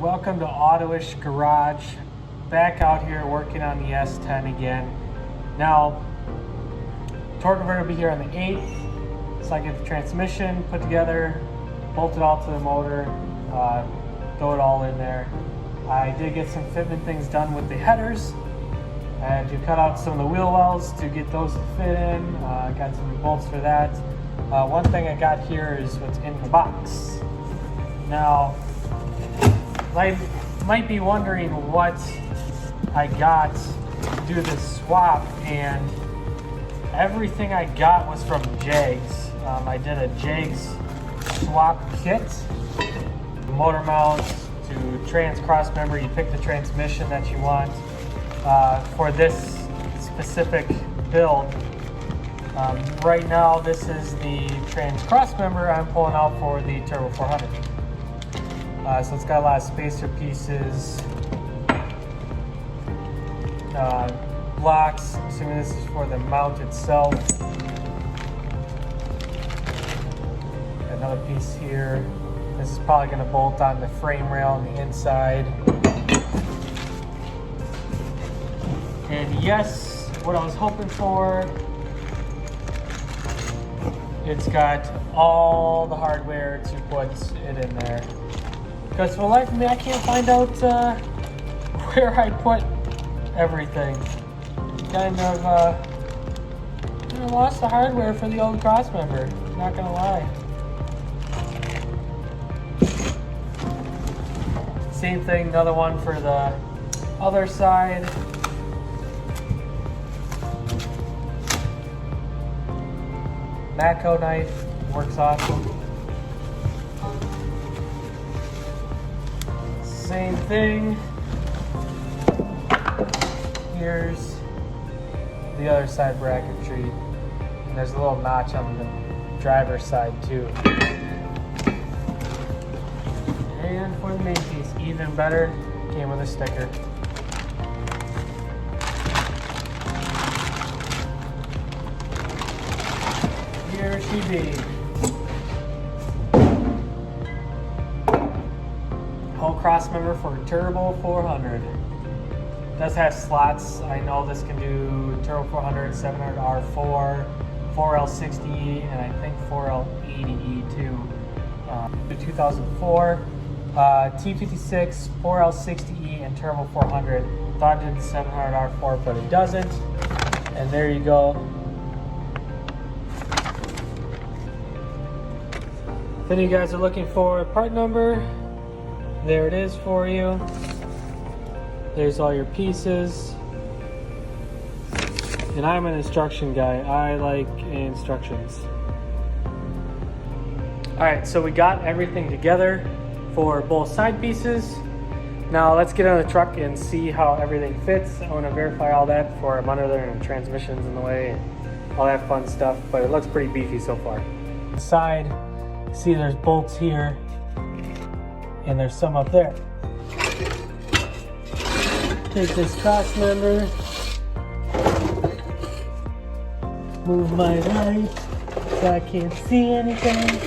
welcome to Auto-ish Garage. Back out here working on the S10 again. Now, torque converter will be here on the 8th, so I get the transmission put together, bolt it all to the motor, throw it all in there. I did get some fitment things done with the headers. I had to cut out some of the wheel wells to get those to fit in. I got some new bolts for that. One thing I got here is what's in the box. Now, I might be wondering what I got to do this swap, and everything I got was from Jags. I did a Jags swap kit, motor mounts to trans cross member. You pick the transmission that you want for this specific build. Right now, this is the trans cross member I'm pulling out for the Turbo 400. So it's got a lot of spacer pieces, blocks. I'm assuming this is for the mount itself. Another piece here. This is probably going to bolt on the frame rail on the inside. And yes, what I was hoping for, it's got all the hardware to put it in there. Because for the life of me, I can't find out where I put everything. Kind of lost the hardware for the old cross member, not gonna lie. Same thing, another one for the other side. Matco knife, works awesome. Same thing. Here's the other side bracketry. And there's a little notch on the driver's side too. And for the main piece, even better, came with a sticker. Here she be. Whole cross member for Turbo 400. Does have slots. I know this can do Turbo 400, 700R4, 4L60E, and I think 4L80E too. 2004, T56, 4L60E, and Turbo 400. Thought it did 700R4, but it doesn't. And there you go. If any of you guys are looking for a part number, there it is for you. There's all your pieces. And I'm an instruction guy. I like instructions. Alright, so we got everything together for both side pieces. Now let's get on the truck and see how everything fits. I want to verify all that before I'm under there and transmissions in the way and all that fun stuff, but it looks pretty beefy so far. Side, see there's bolts here and there's some up there. Take this cross member, move my light so I can't see anything.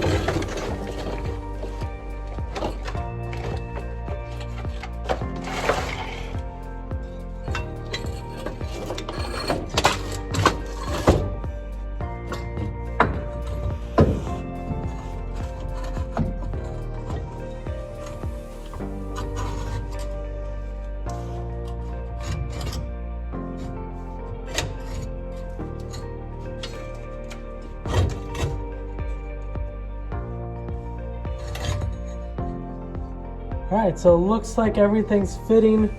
Alright, so it looks like everything's fitting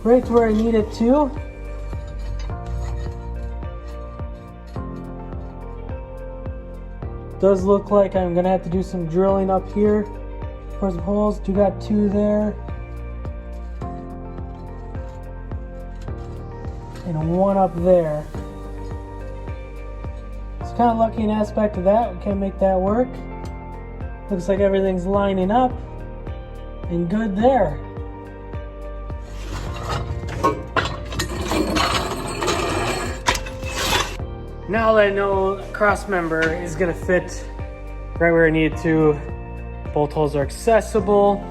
right where I need it to. Does look like I'm gonna have to do some drilling up here for some holes. You got 2 there. And 1 up there. It's kind of lucky an aspect of that. We can make that work. Looks like everything's lining up. And good there. Now that I know cross member is gonna fit right where I need it to, bolt holes are accessible.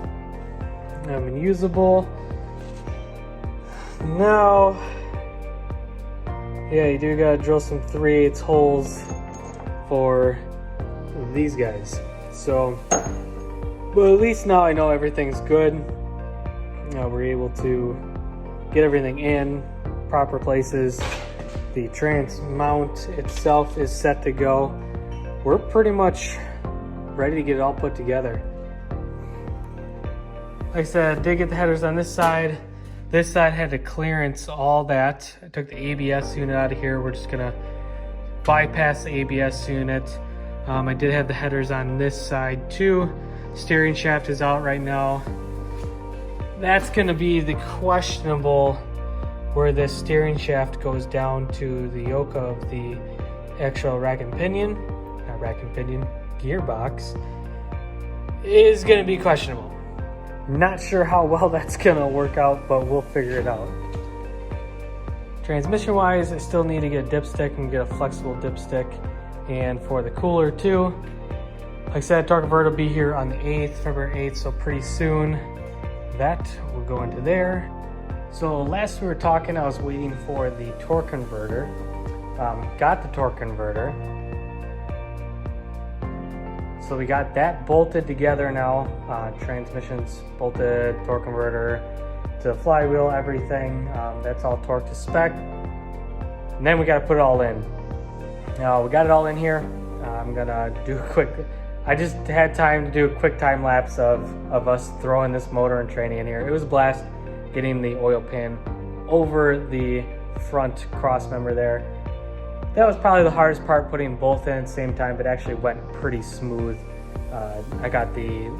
unusable. Now, yeah, you do gotta drill some 3/8 holes for these guys. So, but at least now I know everything's good. We're able to get everything in proper places. The trans mount itself is set to go. We're pretty much ready to get it all put together. Like I said, I did get the headers on this side. This side had to clearance all that. I took the ABS unit out of here. We're just gonna bypass the ABS unit. I did have the headers on this side too. Steering shaft is out right now. That's gonna be the questionable where this steering shaft goes down to the yoke of the actual rack and pinion gearbox is gonna be questionable. Not sure how well that's gonna work out, but we'll figure it out. Transmission wise, I still need to get a dipstick and get a flexible dipstick. And for the cooler too, like I said, torque converter will be here on the 8th, February 8th, so pretty soon that will go into there. So last we were talking, I was waiting for the torque converter. Got the torque converter. So we got that bolted together now. Transmissions bolted, torque converter to the flywheel, everything. That's all torqued to spec. And then we got to put it all in. Now we got it all in here. I'm gonna do a quick, I just had time to do a quick time lapse of us throwing this motor and training in here. It was a blast getting the oil pan over the front cross member there. That was probably the hardest part, putting both in at the same time, but actually went pretty smooth. I got the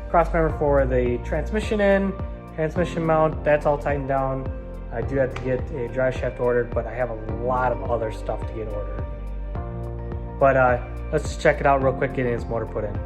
cross member for the transmission in, transmission mount, that's all tightened down. I do have to get a drive shaft ordered, but I have a lot of other stuff to get ordered. But let's just check it out real quick, getting this motor put in.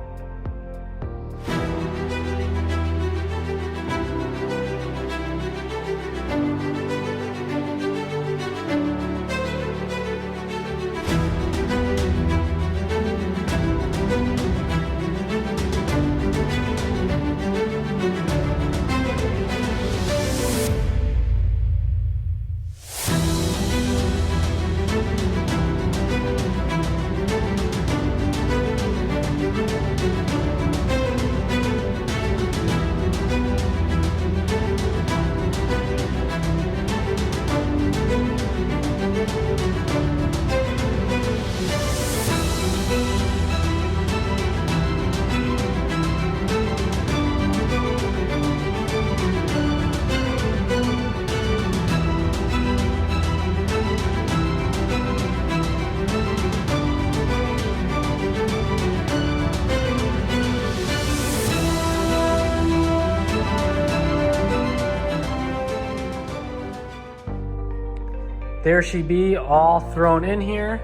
There she be, all thrown in here.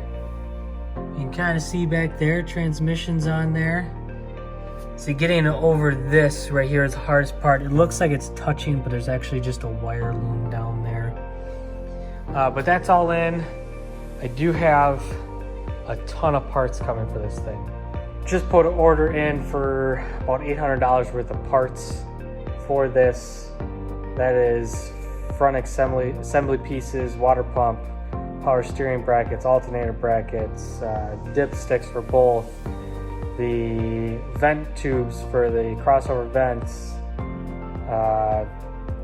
You can kind of see back there, transmission's on there. See, getting it over this right here is the hardest part. It looks like it's touching, but there's actually just a wire loom down there. But that's all in. I do have a ton of parts coming for this thing. Just put an order in for about $800 worth of parts for this. That is front assembly pieces, water pump, power steering brackets, alternator brackets, dipsticks for both, the vent tubes for the crossover vents,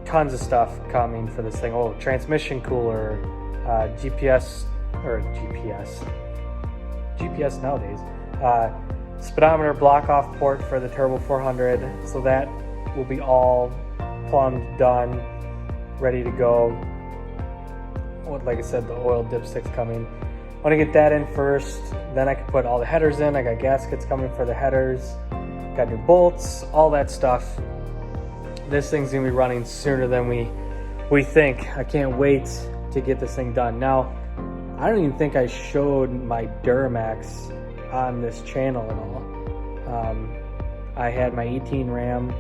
tons of stuff coming for this thing. Oh, transmission cooler, GPS nowadays, speedometer block off port for the Turbo 400, so that will be all plumbed, done, ready to go. Like I said, the oil dipstick's coming. I want to get that in first, then I can put all the headers in. I got gaskets coming for the headers, got new bolts, all that stuff. This thing's gonna be running sooner than we think. I can't wait to get this thing done. Now, I don't even think I showed my Duramax on this channel at all. I had my 18 Ram,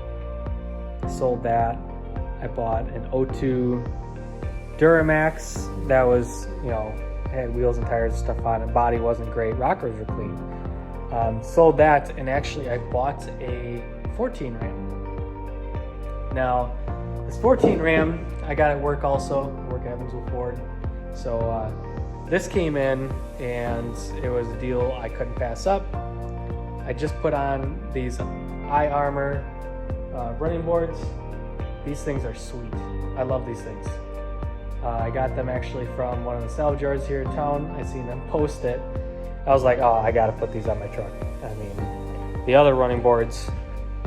sold that. I bought an 02 Duramax that was, had wheels and tires and stuff on it. Body wasn't great, rockers were clean. Sold that, and actually I bought a 14 Ram. Now, this 14 Ram, I got at work also. Work at Evansville Ford. So this came in and it was a deal I couldn't pass up. I just put on these eye armor running boards. These things are sweet. I love these things. I got them actually from one of the salvage yards here in town. I seen them post it. I was like, oh, I gotta put these on my truck. I mean, the other running boards,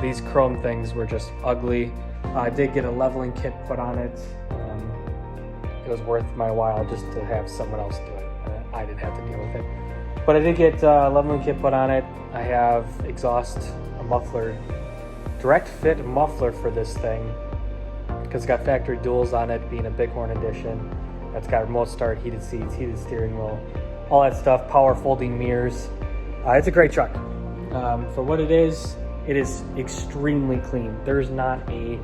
these chrome things were just ugly. I did get a leveling kit put on it. It was worth my while just to have someone else do it. I didn't have to deal with it. But I did get a leveling kit put on it. I have exhaust, a muffler, direct fit muffler for this thing because it's got factory duals on it, being a Bighorn edition. It's got remote start, heated seats, heated steering wheel, all that stuff, power folding mirrors. It's a great truck. For what it is extremely clean. There's not a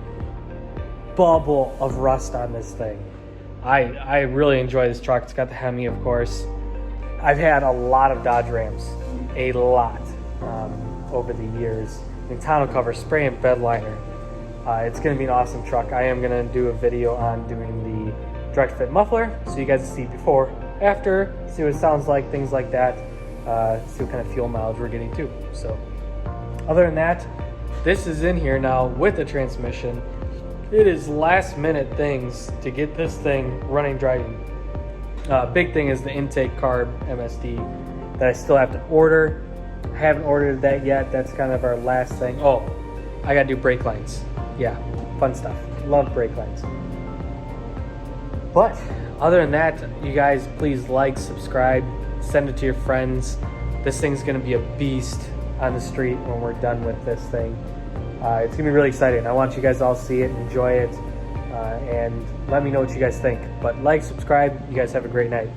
bubble of rust on this thing. I really enjoy this truck. It's got the Hemi, of course. I've had a lot of Dodge Rams, a lot, over the years. In tonneau cover, spray and bed liner. It's going to be an awesome truck. I am going to do a video on doing the direct fit muffler, so you guys can see before, after, see what it sounds like, things like that, see what kind of fuel mileage we're getting too. So, other than that, this is in here now with the transmission. It is last minute things to get this thing running, driving. Big thing is the intake carb MSD that I still have to order. I haven't ordered that yet. That's kind of our last thing. Oh, I gotta do brake lines. Yeah, fun stuff. Love brake lines. But other than that, you guys please like, subscribe, send it to your friends. This thing's gonna be a beast on the street when we're done with this thing. It's gonna be really exciting. I want you guys to all see it, enjoy it, and let me know what you guys think. But like, subscribe, you guys have a great night.